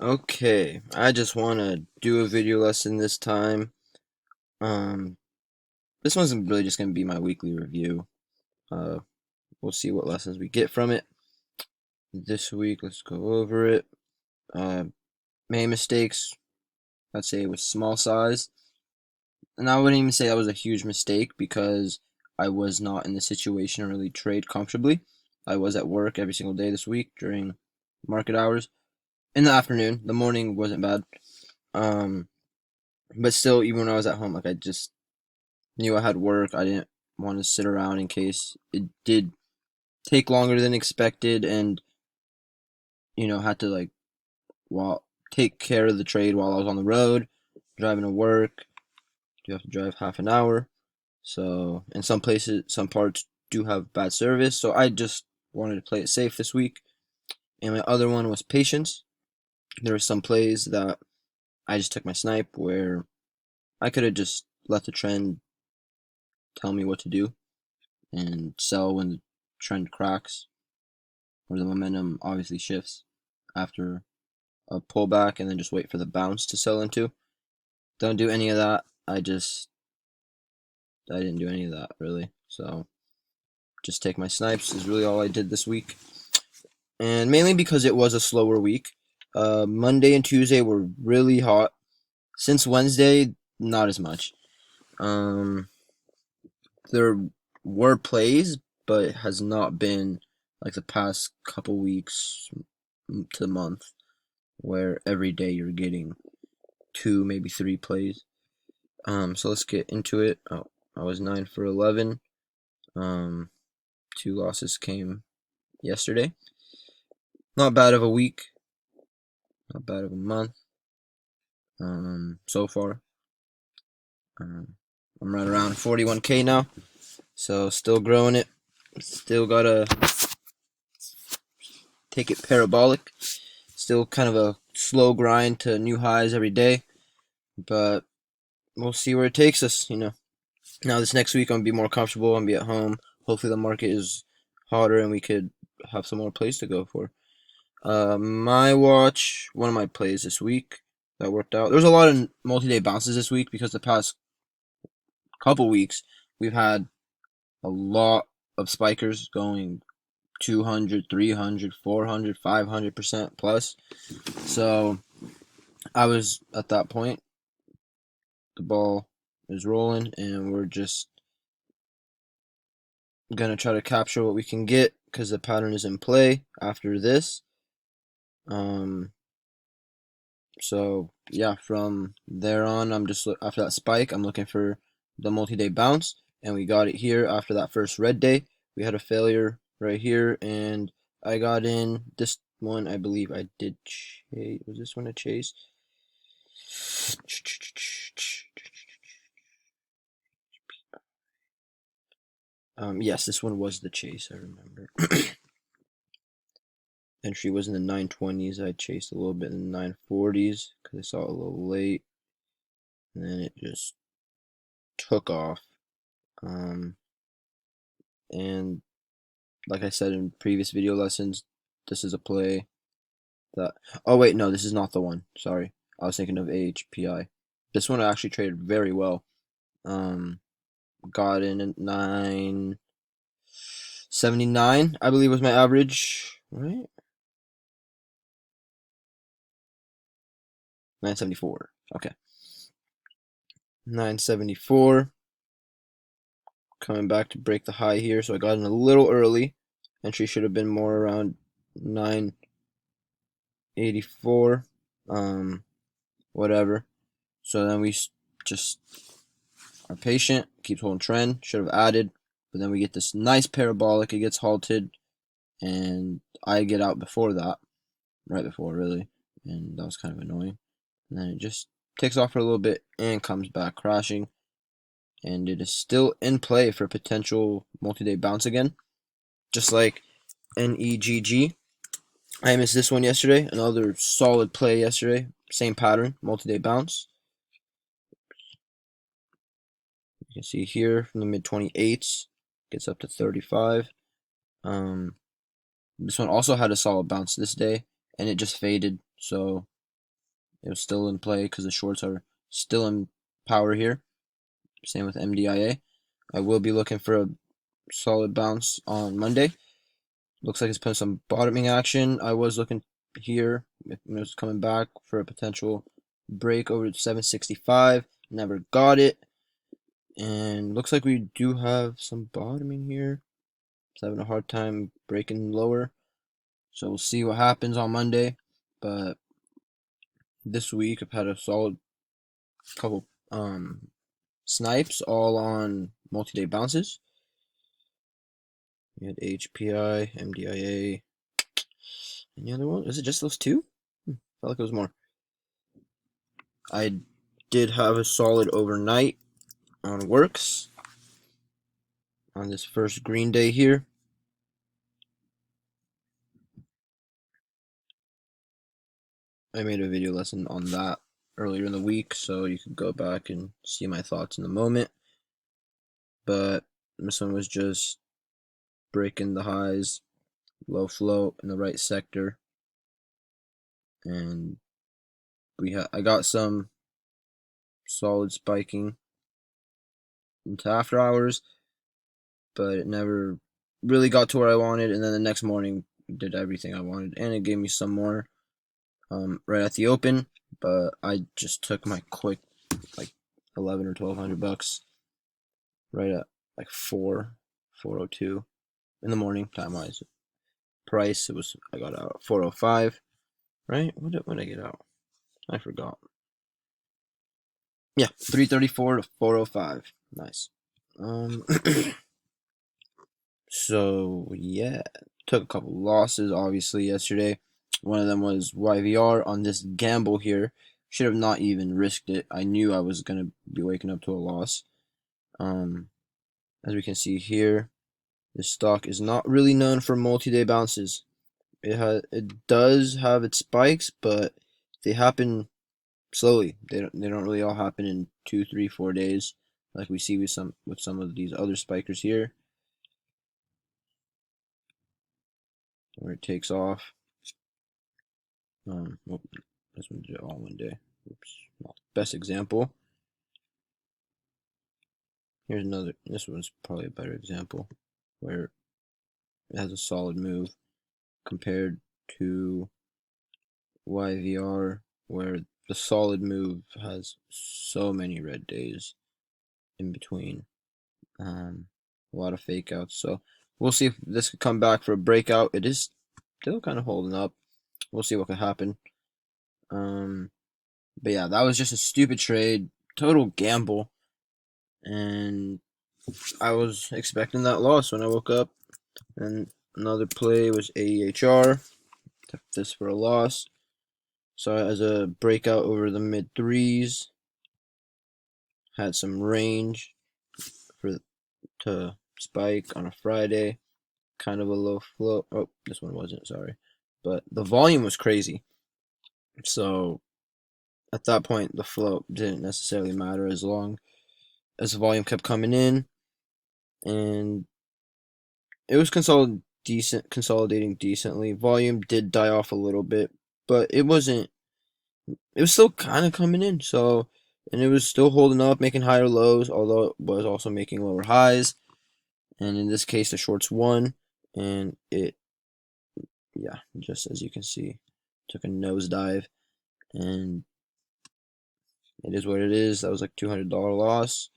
Okay, I just want to do a video lesson this time. Um, this one's really just going to be my weekly review. Uh, we'll see what lessons we get from it this week. Let's go over it. Uh, Main mistakes, I'd say it was small size. And I wouldn't even say that was a huge mistake because I was not in the situation to really trade comfortably. I was at work every single day this week during market hours. In the afternoon, the morning wasn't bad. Um, but still, even when I was at home, like I just knew I had work. I didn't want to sit around in case it did take longer than expected, and had to while take care of the trade while I was on the road, driving to work. You have to drive half an hour, so in some places, some parts do have bad service. So I just wanted to play it safe this week. And my other one was patience. There were some plays that I just took my snipe where I could have just let the trend tell me what to do and sell when the trend cracks where the momentum obviously shifts after a pullback and then just wait for the bounce to sell into. Don't do any of that. I didn't do any of that really. So just take my snipes is really all I did this week. And mainly because it was a slower week. Monday and Tuesday were really hot. Since Wednesday, not as much. Um, there were plays, but it has not been like the past couple weeks to the month where every day you're getting two, maybe three plays. So let's get into it. Oh, I was 9 for 11. Um, two losses came yesterday. Not bad of a week. Not bad of a month. So far. I'm right around 41K now. So still growing it. Still gotta take it parabolic. Still kind of a slow grind to new highs every day. But we'll see where it takes us. Now this next week I'm gonna be more comfortable. I'm gonna be at home. Hopefully the market is hotter and we could have some more plays to go for. My watch, one of my plays this week that worked out. There was a lot of multi-day bounces this week because the past couple weeks we've had a lot of spikers going 200, 300, 400, 500% plus. So I was at that point. The ball is rolling and we're just gonna try to capture what we can get because the pattern is in play after this. Um, so yeah, from there on, I'm just after that spike, I'm looking for the multi-day bounce, and we got it here after that first red day. We had a failure right here, and I got in this one. I believe I did chase. Was this one a chase? Yes, this one was the chase. I remember. Entry was in the 920s. I chased a little bit in the 940s because I saw it a little late. And then it just took off. And like I said in previous video lessons, this is a play that. Oh, wait, no, this is not the one. Sorry. I was thinking of AHPI. This one I actually traded very well. Got in at 979, I believe was my average. Right? 974. Okay. 974. Coming back to break the high here, so I got in a little early. Entry should have been more around 984. Whatever. So then we just are patient, keeps holding trend, should have added, but then we get this nice parabolic, it gets halted, and I get out before that, right before really, and that was kind of annoying. And then it just takes off for a little bit and comes back crashing, and it is still in play for potential multi-day bounce again, just like NEGG. I missed this one yesterday, another solid play yesterday, same pattern, multi-day bounce. You can see here from the mid 28s, gets up to 35. This one also had a solid bounce this day, and it just faded. So it was still in play because the shorts are still in power here. Same with Mdia. I will be looking for a solid bounce on Monday. Looks like it's putting some bottoming action. I was looking here. It was coming back for a potential break over 765. Never got it. And looks like we do have some bottoming here. It's having a hard time breaking lower. So we'll see what happens on Monday. But this week I've had a solid couple snipes all on multi-day bounces. We had HPI, MDIA. Any other one? Is it just those two? Felt like it was more. I did have a solid overnight on Worx on this first green day here. I made a video lesson on that earlier in the week, so you can go back and see my thoughts in the moment. But this one was just breaking the highs, low float in the right sector, and I got some solid spiking into after hours, but it never really got to where I wanted. And then the next morning did everything I wanted, and it gave me some more right at the open. But I just took my quick like 11 or 1200 bucks right at like 402 in the morning time wise. Price I got out 405, right? When did I get out? I forgot. Yeah, 334 to 405. Nice. So yeah, took a couple losses obviously yesterday. One of them was YVR on this gamble here. Should have not even risked it. I knew I was gonna be waking up to a loss. As we can see here, this stock is not really known for multi-day bounces. It does have its spikes, but they happen slowly. They don't really all happen in 2, 3, 4 days, like we see with some of these other spikers here, where it takes off. Well, this one did it all one day. Oops, not the best example. Here's another. This one's probably a better example, where it has a solid move compared to YVR, where the solid move has so many red days in between. A lot of fake outs. So we'll see if this could come back for a breakout. It is still kind of holding up. We'll see what could happen. But yeah, that was just a stupid trade, total gamble, and I was expecting that loss when I woke up. And another play was AEHR. Took this for a loss. Saw it as a breakout over the mid threes. Had some range to spike on a Friday. Kind of a low float. Oh, this one wasn't, sorry. But the volume was crazy. So at that point, the float didn't necessarily matter as long as the volume kept coming in. And it was consolidating decently. Volume did die off a little bit, but it was still kind of coming in. So, and it was still holding up, making higher lows, although it was also making lower highs. And in this case, the shorts won, and yeah, just as you can see, took a nosedive, and it is what it is. That was like $200 loss.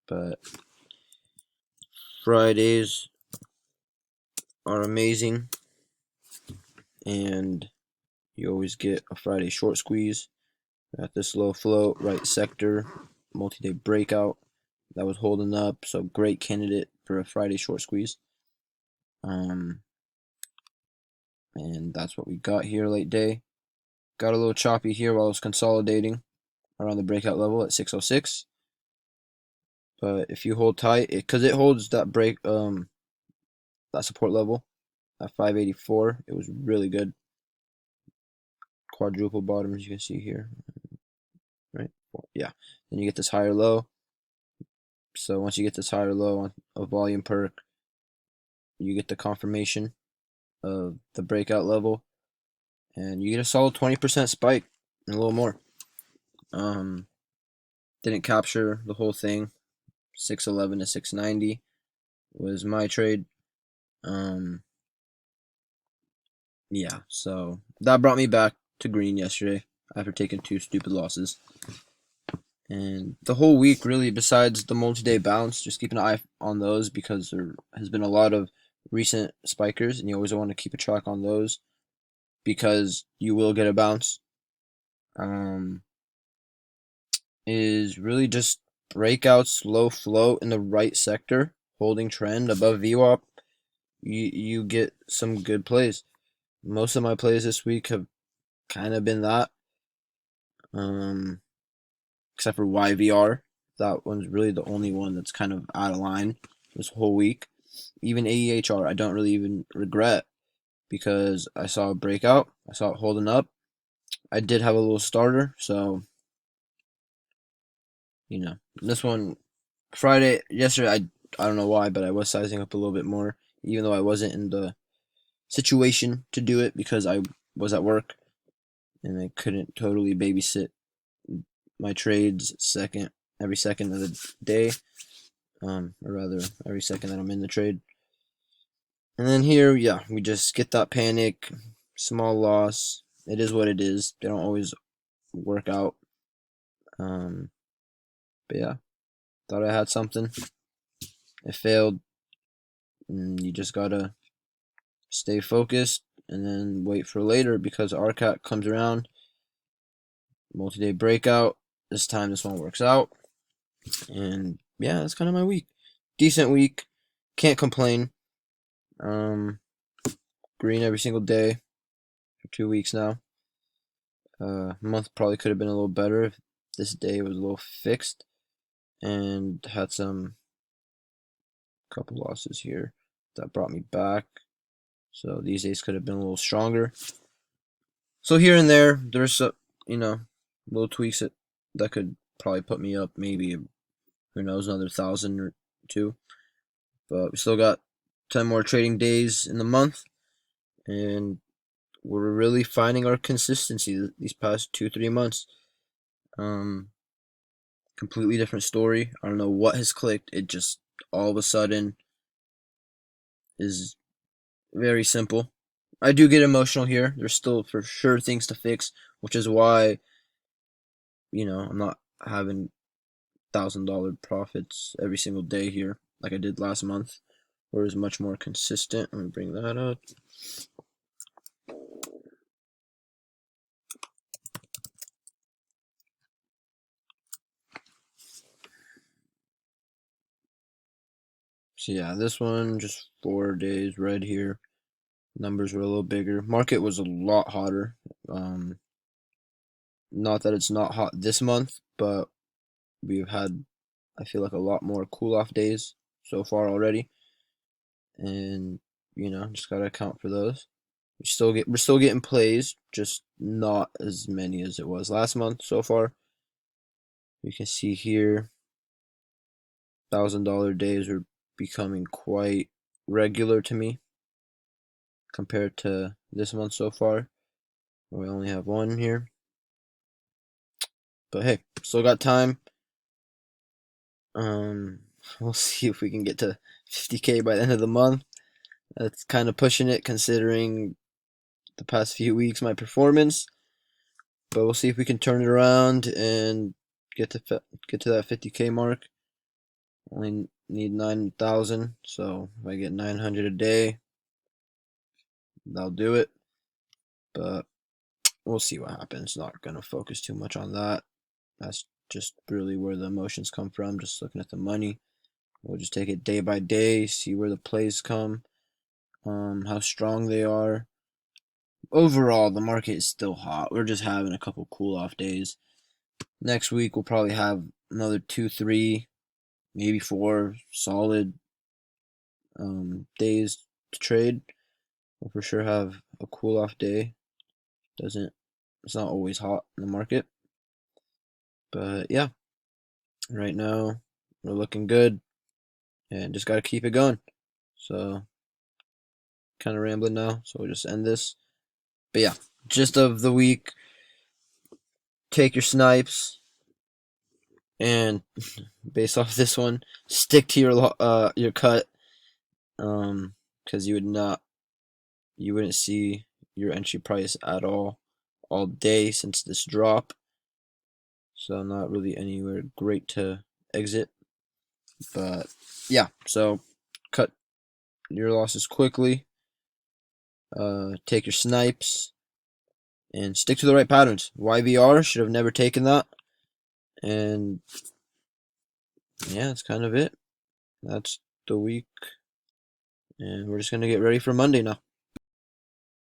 But Fridays are amazing, and you always get a Friday short squeeze at this low float, right sector, multi-day breakout that was holding up. So great candidate for a Friday short squeeze. And that's what we got here late day. Got a little choppy here while I was consolidating around the breakout level at 606. But if you hold tight, because it holds that that support level at 584, it was really good. Quadruple bottom, as you can see here, right? Yeah. Then you get this higher low. So once you get this higher low on a volume perk, you get the confirmation of the breakout level. and you get a solid 20% spike and a little more. Didn't capture the whole thing. 611 to 690 was my trade. Yeah, so that brought me back to green yesterday after taking 2 stupid losses. And the whole week, really, besides the multi-day bounce, just keep an eye on those because there has been a lot of recent spikers, and you always want to keep a track on those because you will get a bounce. Is really just breakouts, low float in the right sector, holding trend above VWAP. You get some good plays. Most of my plays this week have kind of been that. Except for YVR. That one's really the only one that's kind of out of line this whole week. Even AEHR, I don't really even regret because I saw a breakout. I saw it holding up. I did have a little starter, so this one yesterday, I don't know why, but I was sizing up a little bit more, even though I wasn't in the situation to do it because I was at work and I couldn't totally babysit my trades every second of the day, or rather every second that I'm in the trade. And then here, yeah, we just get that panic, small loss. It is what it is. They don't always work out. But yeah, thought I had something. It failed. And you just gotta stay focused and then wait for later because Rcat comes around. Multi-day breakout. This time this one works out. And yeah, that's kind of my week. Decent week. Can't complain. Green every single day for 2 weeks now. Month probably could have been a little better if this day was a little fixed and had some couple losses here that brought me back. So these days could have been a little stronger. So here and there's little tweaks that could probably put me up maybe, who knows, another 1,000 or 2. But we still got 10 more trading days in the month, and we're really finding our consistency these past 2-3 months. Completely different story. I don't know what has clicked. It just all of a sudden is very simple. I do get emotional here. There's still for sure things to fix, which is why I'm not having $1,000 profits every single day here like I did last month, where it was much more consistent. Let me bring that up. So yeah, this one just 4 days red here. Numbers were a little bigger. Market was a lot hotter. Not that it's not hot this month, but we've had, I feel like, a lot more cool off days so far already, and just gotta account for those. We're still getting plays, just not as many as it was last month so far. You can see here, $1,000 days are becoming quite regular to me compared to this month so far. We only have one here, but hey, still got time. We'll see if we can get to 50K by the end of the month. That's kind of pushing it considering the past few weeks my performance, but we'll see if we can turn it around and get to that 50K mark. Only need 9,000, so if I get 900 a day, that'll do it. But we'll see what happens. Not gonna focus too much on that. That's just really where the emotions come from. Just looking at the money. We'll just take it day by day, see where the plays come, how strong they are. Overall, the market is still hot. We're just having a couple cool off days. Next week, we'll probably have another 2, 3, maybe 4 solid days to trade. We'll for sure have a cool off day. It's not always hot in the market. But yeah, right now we're looking good and just got to keep it going. So kind of rambling now, so we'll just end this. But yeah, gist of the week: take your snipes, and based off this one, stick to your cut, because you wouldn't see your entry price at all day since this drop. So not really anywhere great to exit. But yeah, so cut your losses quickly, take your snipes, and stick to the right patterns. YVR should have never taken that. And yeah, that's kind of it. That's the week. And we're just going to get ready for Monday now.